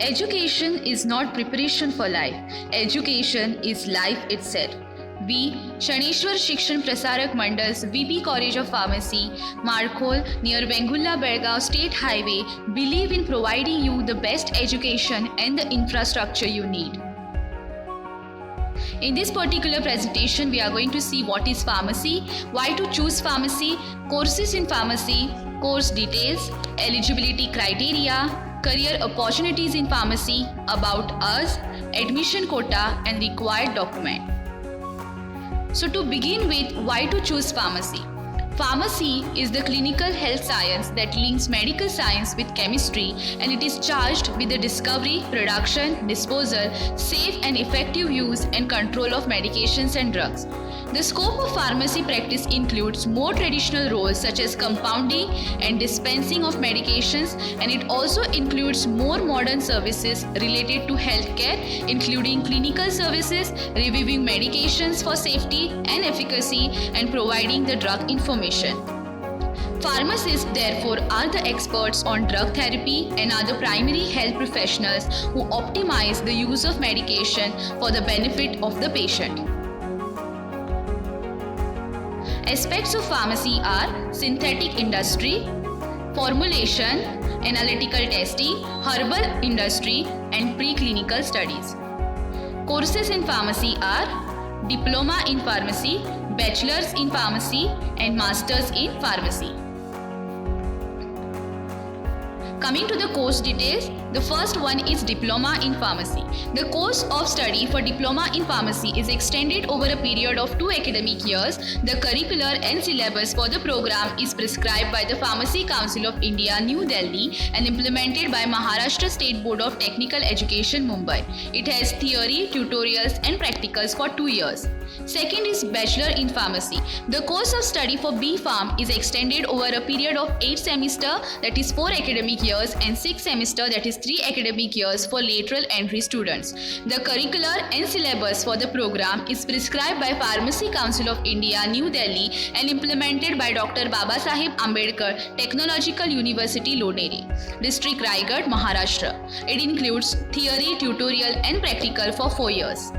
Education is not preparation for life. Education is life itself. We, Shaneshwar Shikshan Prasarak Mandal's VP College of Pharmacy, Markhol near Vengulla Belgaum State Highway, believe in providing you the best education and the infrastructure you need. In this particular presentation, we are going to see what is pharmacy, why to choose pharmacy, courses in pharmacy, course details, eligibility criteria, career opportunities in pharmacy, about us, admission quota and required document. So to begin with, why to choose pharmacy? Pharmacy is the clinical health science that links medical science with chemistry, and it is charged with the discovery, production, disposal, safe and effective use and control of medications and drugs. The scope of pharmacy practice includes more traditional roles such as compounding and dispensing of medications, and it also includes more modern services related to healthcare, including clinical services, reviewing medications for safety and efficacy, and providing the drug information. Pharmacists, therefore, are the experts on drug therapy and are the primary health professionals who optimize the use of medication for the benefit of the patient. Aspects of pharmacy are synthetic industry, formulation, analytical testing, herbal industry, and preclinical studies. Courses in pharmacy are Diploma in Pharmacy, Bachelor's in Pharmacy, and Master's in Pharmacy. Coming to the course details, the first one is Diploma in Pharmacy. The course of study for Diploma in Pharmacy is extended over a period of 2 academic years. The curricular and syllabus for the program is prescribed by the Pharmacy Council of India, New Delhi, and implemented by Maharashtra State Board of Technical Education, Mumbai. It has theory, tutorials, and practicals for 2 years. Second is Bachelor in Pharmacy. The course of study for B.Pharm is extended over a period of 8 semesters, that is 4 academic years, and 6 semesters, that is 3 academic years for lateral entry students. The curricular and syllabus for the program is prescribed by Pharmacy Council of India, New Delhi, and implemented by Dr. Babasaheb Ambedkar Technological University, Loneri, District Raigad, Maharashtra. It includes theory, tutorial, and practical for 4 years.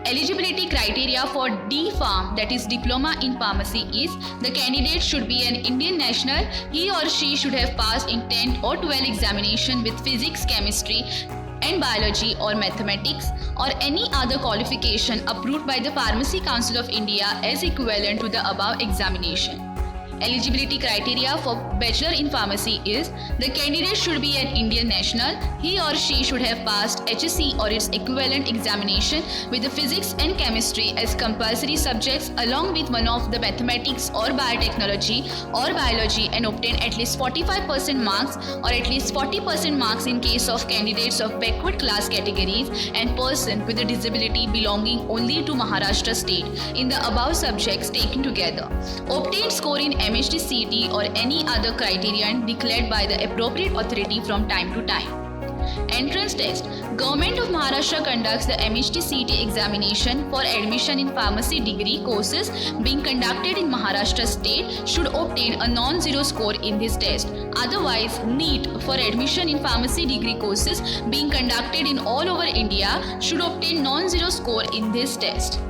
Eligibility criteria for D.Pharm, that is Diploma in Pharmacy, is the candidate should be an Indian national. He or she should have passed in 10th or 12th examination with physics, chemistry, and biology or mathematics, or any other qualification approved by the Pharmacy Council of India as equivalent to the above examination. Eligibility criteria for Bachelor in Pharmacy is the candidate should be an Indian national. He or she should have passed HSC or its equivalent examination with the physics and chemistry as compulsory subjects, along with one of the mathematics or biotechnology or biology, and obtain at least 45% marks or at least 40% marks in case of candidates of backward class categories and person with a disability belonging only to Maharashtra state in the above subjects taken together. Obtained score in MHT CET or any other criterion declared by the appropriate authority from time to time. Entrance test. Government of Maharashtra conducts the MHT CET examination for admission in pharmacy degree courses being conducted in Maharashtra state should obtain a non-zero score in this test. Otherwise, NEET for admission in pharmacy degree courses being conducted in all over India should obtain non-zero score in this test.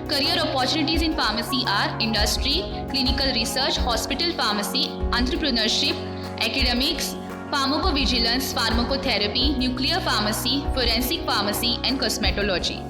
Career opportunities in pharmacy are industry, clinical research, hospital pharmacy, entrepreneurship, academics, pharmacovigilance, pharmacotherapy, nuclear pharmacy, forensic pharmacy, and cosmetology.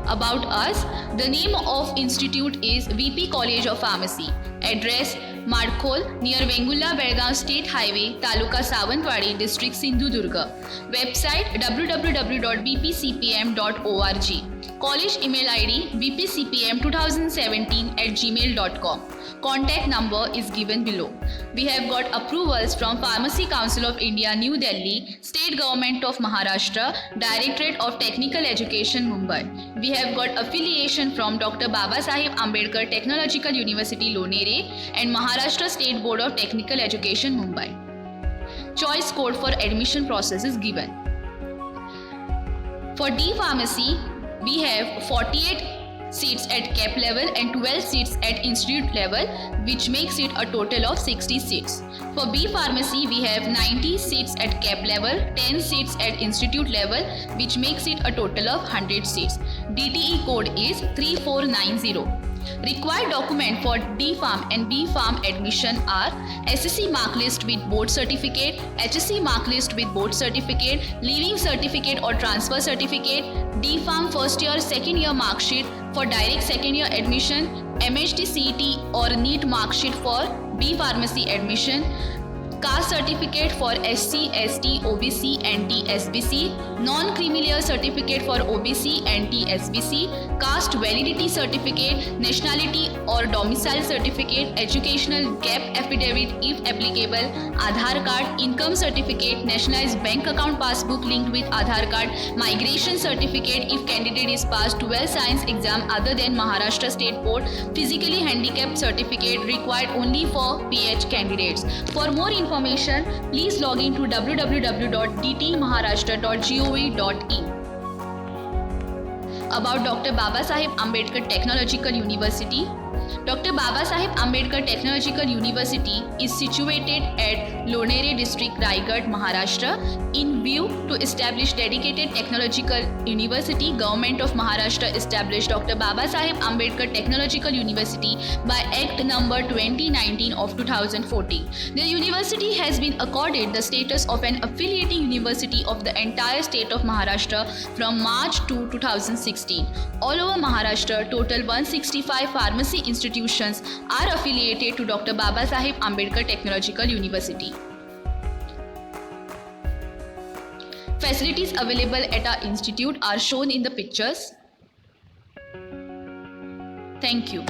About us, the name of institute is VP College of Pharmacy. Address Markhol near Vengulla Belgaum State Highway, Taluka Savantwadi, District Sindhudurga. Website www.bpcpm.org. College email ID bpcpm2017@gmail.com. Contact number is given below. We have got approvals from Pharmacy Council of India, New Delhi, State Government of Maharashtra, Directorate of Technical Education, Mumbai. We have got affiliation from Dr. Babasaheb Ambedkar Technological University, Loneri, and Maharashtra State Board of Technical Education, Mumbai. Choice code for admission process is given. For D Pharmacy, we have 48 seats at CAP level and 12 seats at institute level, which makes it a total of 60 seats. For B Pharmacy, we have 90 seats at CAP level, 10 seats at institute level, which makes it a total of 100 seats. DTE code is 3490. Required document for D Pharm and B Pharm admission are SSC mark list with board certificate, HSC mark list with board certificate, leaving certificate or transfer certificate, D Pharm first year, second year mark sheet for direct second year admission, MHT CET or NEET mark sheet for B Pharmacy admission, caste certificate for SC, ST, OBC and TSBC, non-creamy layer certificate for OBC and TSBC, caste validity certificate, nationality or domicile certificate, educational gap affidavit if applicable, Aadhaar card, income certificate, nationalized bank account passbook linked with Aadhaar card, migration certificate if candidate is passed 12 science exam other than Maharashtra State Board, physically handicapped certificate required only for PH candidates. For more information, please log in to www.dtmaharashtra.gov.in. About Dr. Babasaheb Ambedkar Technological University. Dr. Babasaheb Ambedkar Technological University is situated at Lonere district, Raigad, Maharashtra. In view to establish dedicated technological university, Government of Maharashtra established Dr. Babasaheb Ambedkar Technological University by Act number 2019 of 2014. The university has been accorded the status of an affiliating university of the entire state of Maharashtra from March 2, 2016. All over Maharashtra, total 165 pharmacy institutions are affiliated to Dr. Babasaheb Ambedkar Technological University. Facilities available at our institute are shown in the pictures. Thank you.